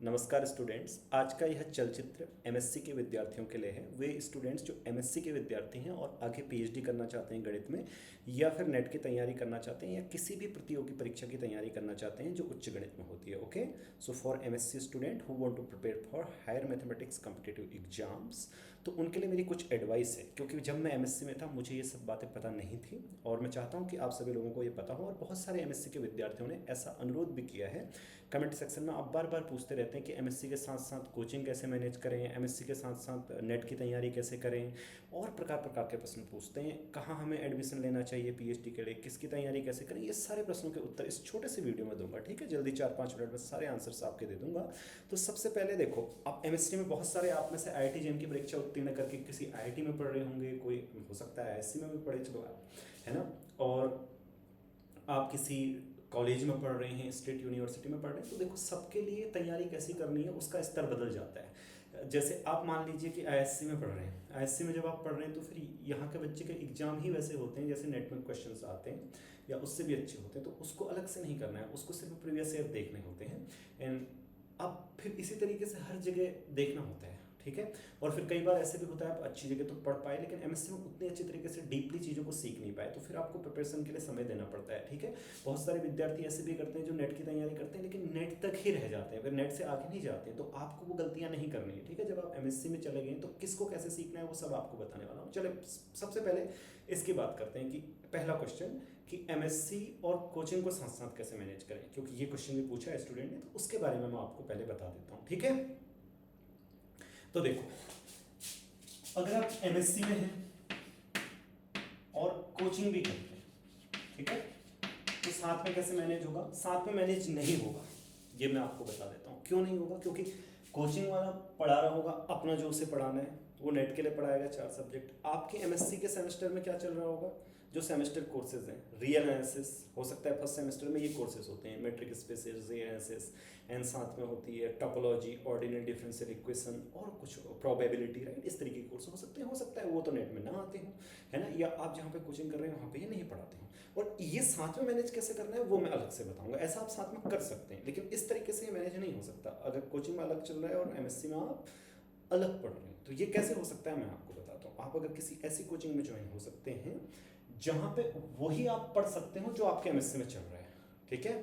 नमस्कार स्टूडेंट्स। आज का यह चलचित्र एमएससी के विद्यार्थियों के लिए है। वे स्टूडेंट्स जो एमएससी के विद्यार्थी हैं और आगे पीएचडी करना चाहते हैं गणित में, या फिर नेट की तैयारी करना चाहते हैं, या किसी भी प्रतियोगी परीक्षा की तैयारी करना चाहते हैं जो उच्च गणित में होती है। Okay, so for MSc student who want to prepare for higher mathematics competitive exams, तो उनके लिए मेरी कुछ एडवाइस है। क्योंकि जब मैं एमएससी में था मुझे ये सब बातें पता नहीं थी, और मैं चाहता हूँ कि आप सभी लोगों को ये पता हो। और बहुत सारे एमएससी के विद्यार्थियों ने ऐसा अनुरोध भी किया है कमेंट सेक्शन में। आप बार बार पूछते रहते हैं कि एमएससी के साथ साथ कोचिंग कैसे मैनेज करें, एमएससी के साथ साथ नेट की तैयारी कैसे करें, और प्रकार प्रकार के प्रश्न पूछते हैं। कहाँ हमें एडमिशन लेना चाहिए पीएचडी के लिए, किसकी तैयारी कैसे करें, ये सारे प्रश्नों के उत्तर इस छोटे से वीडियो में दूंगा। ठीक है, जल्दी 4-5 मिनट में सारे आंसर्स आपके दे दूंगा। तो सबसे पहले देखो, आप एमएससी में बहुत सारे आप में से आईआईटी जेईई की परीक्षा उत्तीर्ण करके किसी आईआईटी में पढ़ रहे होंगे, कोई हो सकता है आईएससी में भी पढ़े, चलो आप, है ना, और आप किसी कॉलेज में पढ़ रहे हैं, स्टेट यूनिवर्सिटी में पढ़ रहे हैं। तो देखो, सबके लिए तैयारी कैसी करनी है उसका स्तर बदल जाता है। जैसे आप मान लीजिए कि आईएससी में पढ़ रहे हैं, आईएससी में जब आप पढ़ रहे हैं तो फिर यहाँ के बच्चे के एग्जाम ही वैसे होते हैं जैसे नेट में क्वेश्चंस आते हैं या उससे भी अच्छे होते हैं, तो उसको अलग से नहीं करना है, उसको सिर्फ प्रीवियस ईयर देखने होते हैं। एंड अब फिर इसी तरीके से हर जगह देखना होता है। ठीक है, और फिर कई बार ऐसे भी होता है आप अच्छी जगह तो पढ़ पाए लेकिन एमएससी में उतनी अच्छी तरीके से डीपली चीज़ों को सीख नहीं पाए, तो फिर आपको प्रिपरेशन के लिए समय देना पड़ता है। ठीक है, बहुत सारे विद्यार्थी ऐसे भी करते हैं जो नेट की तैयारी करते हैं लेकिन नेट तक ही रह जाते हैं, फिर नेट से आगे नहीं जाते हैं। तो आपको वो गलतियां नहीं करनी है। ठीक है, जब आप एमएससी में चले गए तो किसको कैसे सीखना है वो सब आपको बताने वाला हूँ। चले सबसे पहले इसकी बात करते हैं कि पहला क्वेश्चन कि एमएससी और कोचिंग को साथ साथ कैसे मैनेज करें, क्योंकि ये क्वेश्चन भी पूछा है स्टूडेंट ने, तो उसके बारे में मैं आपको पहले बता देता हूँ। ठीक है, तो देखो, अगर आप एमएससी में हैं और कोचिंग भी करते हैं, ठीक है, तो साथ में कैसे मैनेज होगा? साथ में मैनेज नहीं होगा, ये मैं आपको बता देता हूँ। क्यों नहीं होगा? क्योंकि कोचिंग वाला पढ़ा रहा होगा अपना जो उसे पढ़ाना है, वो नेट के लिए पढ़ाएगा 4 सब्जेक्ट। आपके एमएससी के सेमेस्टर में क्या चल रहा होगा? जो सेमेस्टर कोर्सेज हैं, रियल एनालिसिस हो सकता है फर्स्ट सेमेस्टर में, ये कोर्सेज होते हैं, metric spaces, real analysis, and साथ में होती है टोपोलॉजी, ऑर्डिनरी डिफरेंशियल इक्वेशन और कुछ प्रोबेबिलिटी, राइट। इस तरीके के कोर्स हो सकता है वो तो नेट में ना आते हो, है ना, या आप जहाँ पे कोचिंग कर रहे हैं वहाँ पे ये नहीं पढ़ाते हो। और ये साथ में मैनेज कैसे करना है वो मैं अलग से बताऊंगा। ऐसा आप साथ में कर सकते हैं लेकिन इस तरीके से मैनेज नहीं हो सकता। अगर कोचिंग में अलग चल रहा है और एमएससी में आप अलग पढ़ रहे हैं तो ये कैसे हो सकता है मैं आपको बताता हूँ। आप अगर किसी ऐसी कोचिंग में ज्वाइन हो सकते हैं जहाँ पे वही आप पढ़ सकते हो जो आपके एमएससी में चल रहा है। ठीक है,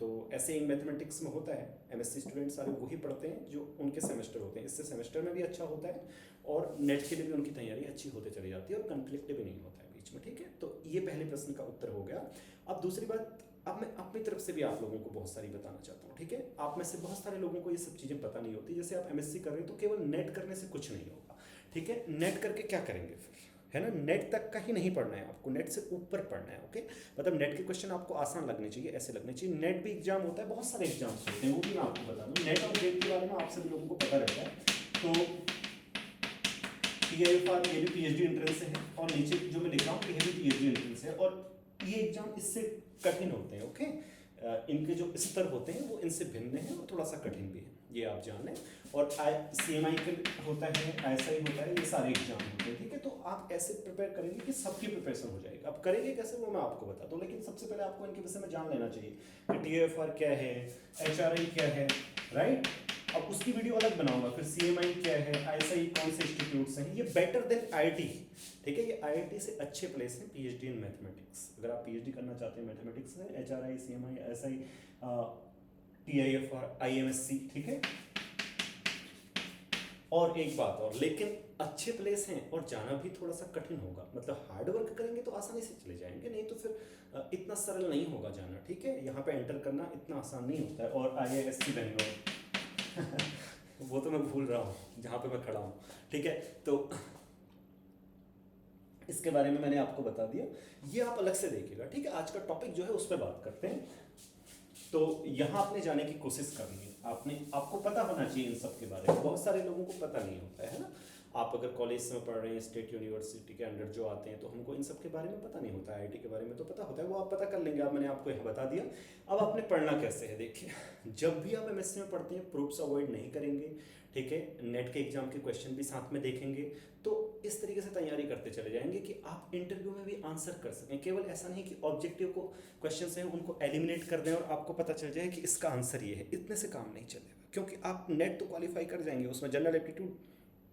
तो ऐसे ही मैथमेटिक्स में होता है, एमएससी स्टूडेंट सारे वही पढ़ते हैं जो उनके सेमेस्टर होते हैं। इससे सेमेस्टर में भी अच्छा होता है और नेट के लिए भी उनकी तैयारी अच्छी होते चली जाती है और कन्फ्लिक्ट भी नहीं होता है बीच में। ठीक है, तो ये पहले प्रश्न का उत्तर हो गया। अब दूसरी बात, अब मैं अपनी तरफ से भी आप लोगों को बहुत सारी बताना चाहता हूँ। ठीक है, आप में से बहुत सारे लोगों को ये सब चीज़ें पता नहीं होती। जैसे आप एमएससी कर रहे हैं तो केवल नेट करने से कुछ नहीं होगा। ठीक है, नेट करके क्या करेंगे फिर, है ना, नेट तक का ही नहीं पढ़ना है आपको, नेट से ऊपर पढ़ना है। ओके, मतलब नेट के क्वेश्चन आपको आसान लगने चाहिए, ऐसे लगने चाहिए। नेट भी एग्जाम होता है, बहुत सारे एग्जाम्स होते हैं, वो भी मैं आपको बता दूँ। नेट और जेट के बारे में आप सभी लोगों को पता रहता है। तो TIFR ये भी पीएचडी एंट्रेंस है, और नीचे जो मैं लिख रहा हूँ ये भी पीएचडी एंट्रेंस है, और ये एग्जाम इससे कठिन होते हैं। ओके, इनके जो स्तर होते हैं वो इनसे भिन्न है और थोड़ा सा कठिन भी है, ये आप जान लें। और CMI के होता है, ISI होता है, ये सारे एग्जाम होते हैं। ठीक है, तो आप ऐसे प्रिपेयर करेंगे कि सबकी प्रिपरेशन हो जाएगी। अब करेंगे कैसे वो मैं आपको बताता हूँ, लेकिन सबसे पहले आपको इनके विषय में जान लेना चाहिए कि TIFR क्या है, HRI क्या है, राइट। अब उसकी वीडियो अलग बनाऊंगा। फिर CMI क्या है, ISI कौन से इंस्टीट्यूट्स हैं, ये बेटर देन IIT। ठीक है, ये IIT से अच्छे प्लेस है पीएचडी इन मैथमेटिक्स। अगर आप पीएचडी करना चाहते हैं मैथमेटिक्स में, HRI, CMI, ISI, TIFR, IMSC, ठीक है। और एक बात और, लेकिन अच्छे प्लेस हैं और जाना भी थोड़ा सा कठिन होगा। मतलब हार्ड वर्क करेंगे तो आसानी से चले जाएंगे, नहीं तो फिर इतना सरल नहीं होगा जाना। ठीक है, यहाँ पे एंटर करना इतना आसान नहीं होता है। और IISc बेंगलोर वो तो मैं भूल रहा हूँ जहाँ पे मैं खड़ा हूँ। ठीक है, तो इसके बारे में मैंने आपको बता दिया, ये आप अलग से देखिएगा। ठीक है, आज का टॉपिक जो है उस पर बात करते हैं। तो यहाँ आपने जाने की कोशिश करनी है, आपको पता होना चाहिए इन सब के बारे में। बहुत सारे लोगों को पता नहीं होता है ना। आप अगर कॉलेज में पढ़ रहे हैं, स्टेट यूनिवर्सिटी के अंडर जो आते हैं, तो हमको इन सब के बारे में पता नहीं होता है। आईआईटी के बारे में तो पता होता है, वो आप पता कर लेंगे। अब मैंने आपको यह बता दिया। अब आपने पढ़ना कैसे है, देखिए, जब भी आप एमएससी में पढ़ते हैं प्रूफ्स अवॉइड नहीं करेंगे। ठीक है, नेट के एग्जाम के क्वेश्चन भी साथ में देखेंगे। तो इस तरीके से तैयारी करते चले जाएंगे कि आप इंटरव्यू में भी आंसर कर सकें। केवल ऐसा नहीं कि ऑब्जेक्टिव को क्वेश्चन हैं उनको एलिमिनेट कर दें और आपको पता चल जाए कि इसका आंसर ये है। इतने से काम नहीं चलेगा, क्योंकि आप नेट तो क्वालिफाई कर जाएंगे, उसमें जनरल एप्टीट्यूड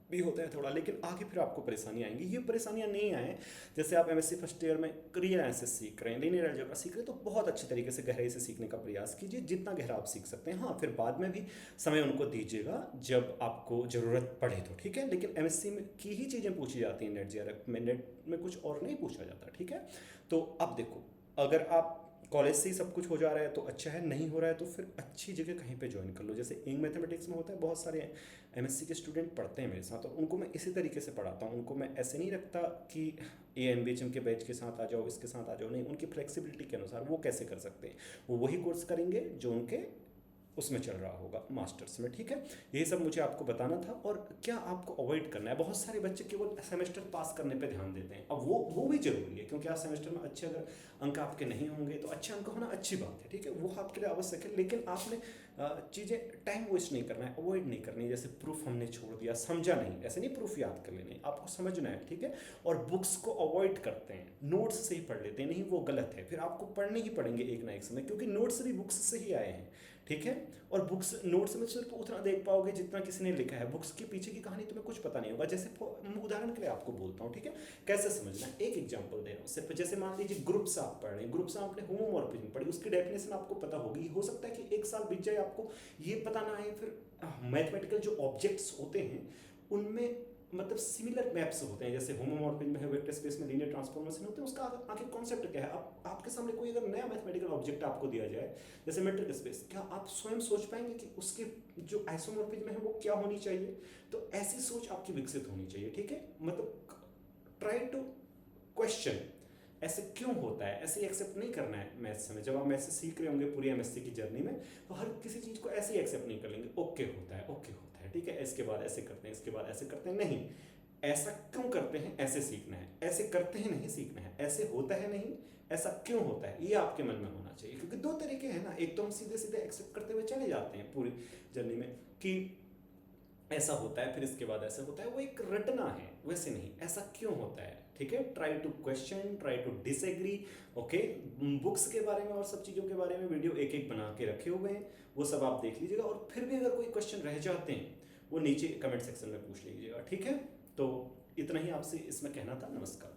भी होता है थोड़ा, लेकिन आगे फिर आपको परेशानी आएंगी। ये परेशानियां नहीं आए, जैसे आप एमएससी फर्स्ट ईयर में रियल एनालिसिस सीख रहे हैं, लीनियर अलजेब्रा सीख रहे हैं, तो बहुत अच्छे तरीके से गहराई से सीखने का प्रयास कीजिए, जितना गहरा आप सीख सकते हैं। हाँ, फिर बाद में भी समय उनको दीजिएगा जब आपको ज़रूरत पड़े तो, ठीक है। लेकिन एमएससी में की ही चीज़ें पूछी जाती हैं नेट जेआरएफ में, नेट में कुछ और नहीं पूछा जाता, ठीक है। तो अब देखो, अगर आप कॉलेज से ही सब कुछ हो जा रहा है तो अच्छा है, नहीं हो रहा है तो फिर अच्छी जगह कहीं पे ज्वाइन कर लो। जैसे इंग मैथमेटिक्स में होता है, बहुत सारे एमएससी के स्टूडेंट पढ़ते हैं मेरे साथ, और उनको मैं इसी तरीके से पढ़ाता हूँ। उनको मैं ऐसे नहीं रखता कि A M B H M के बैच के साथ आ जाओ, इसके साथ आ जाओ, नहीं, उनकी फ्लेक्सिबिलिटी के अनुसार वो कैसे कर सकते हैं, वो वही कोर्स करेंगे जो उनके उसमें चल रहा होगा मास्टर्स में, ठीक है। यही सब मुझे आपको बताना था। और क्या आपको अवॉइड करना है, बहुत सारे बच्चे केवल सेमेस्टर पास करने पे ध्यान देते हैं। अब वो भी जरूरी है, क्योंकि आप सेमेस्टर में अच्छे अगर अंक आपके नहीं होंगे तो अच्छे अंक होना अच्छी बात है, ठीक है, वो आपके लिए आवश्यक है। लेकिन आपने चीज़ें टाइम वेस्ट नहीं करना है, अवॉइड नहीं करनी है। जैसे प्रूफ हमने छोड़ दिया, समझा नहीं, ऐसे नहीं प्रूफ याद कर लेने, आपको समझना है, ठीक है। और बुक्स को अवॉइड करते हैं, नोट्स से ही पढ़ लेते हैं, नहीं वो गलत है, फिर आपको पढ़ने ही पड़ेंगे एक ना एक समय, क्योंकि नोट्स भी बुक्स से ही आए हैं, ठीक है। और बुक्स नोट्स में सिर्फ उतना देख पाओगे जितना किसी ने लिखा है, बुक्स के पीछे की कहानी तुम्हें कुछ पता नहीं होगा। जैसे उदाहरण के लिए आपको बोलता हूँ, ठीक है, कैसे समझना है, एक एग्जांपल दे रहा हूँ सिर्फ। जैसे मान लीजिए ग्रुप्स आप पढ़ रहे हैं, ग्रुप्स आपने होमोमॉर्फिज्म पढ़ी, उसकी डेफिनेशन आपको पता होगी, हो सकता है कि एक साल बीत जाए आपको ये पता ना आए। फिर मैथमेटिकल जो ऑब्जेक्ट्स होते हैं उनमें मतलब सिमिलर मैप्स होते हैं, जैसे होमोमॉर्फिज्म में है, वेक्टर स्पेस में लीनियर ट्रांसफॉर्मेशन होते हैं, उसका आखिर कॉन्सेप्ट क्या है। अब आपके सामने कोई अगर नया मैथमेटिकल ऑब्जेक्ट आपको दिया जाए, जैसे मेट्रिक स्पेस, क्या आप स्वयं सोच पाएंगे कि उसके जो आइसोमॉर्फिज्म है वो क्या होनी चाहिए। तो ऐसी सोच आपकी विकसित होनी चाहिए, ठीक है। मतलब ट्राई टू क्वेश्चन, ऐसे क्यों होता है, ऐसे एक्सेप्ट नहीं करना है मैथ्स में। जब आप मैथ्स सीख रहे होंगे पूरी एमएससी की जर्नी में, तो हर किसी चीज़ को ऐसे ही एक्सेप्ट नहीं कर लेंगे, ओके होता है, ओके होता है, ठीक है, इसके बाद ऐसे करते हैं, इसके बाद ऐसे करते हैं, नहीं, ऐसा क्यों करते हैं, ऐसे सीखना है, ऐसे करते हैं नहीं सीखना है, ऐसे होता है नहीं, ऐसा क्यों होता है, ये आपके मन में होना चाहिए। क्योंकि दो तरीके हैं ना, एक तो हम सीधे सीधे एक्सेप्ट करते हुए चले जाते हैं पूरी जर्नी में कि ऐसा होता है फिर इसके बाद ऐसा होता है, वो एक रटना है, वैसे नहीं, ऐसा क्यों होता है, ठीक है। Try to question, try to disagree, okay. Books के बारे में और सब चीज़ों के बारे में वीडियो एक एक बना के रखे हुए हैं, वो सब आप देख लीजिएगा। और फिर भी अगर कोई क्वेश्चन रह जाते हैं वो नीचे कमेंट सेक्शन में पूछ लीजिएगा, ठीक है। तो इतना ही आपसे इसमें कहना था। नमस्कार।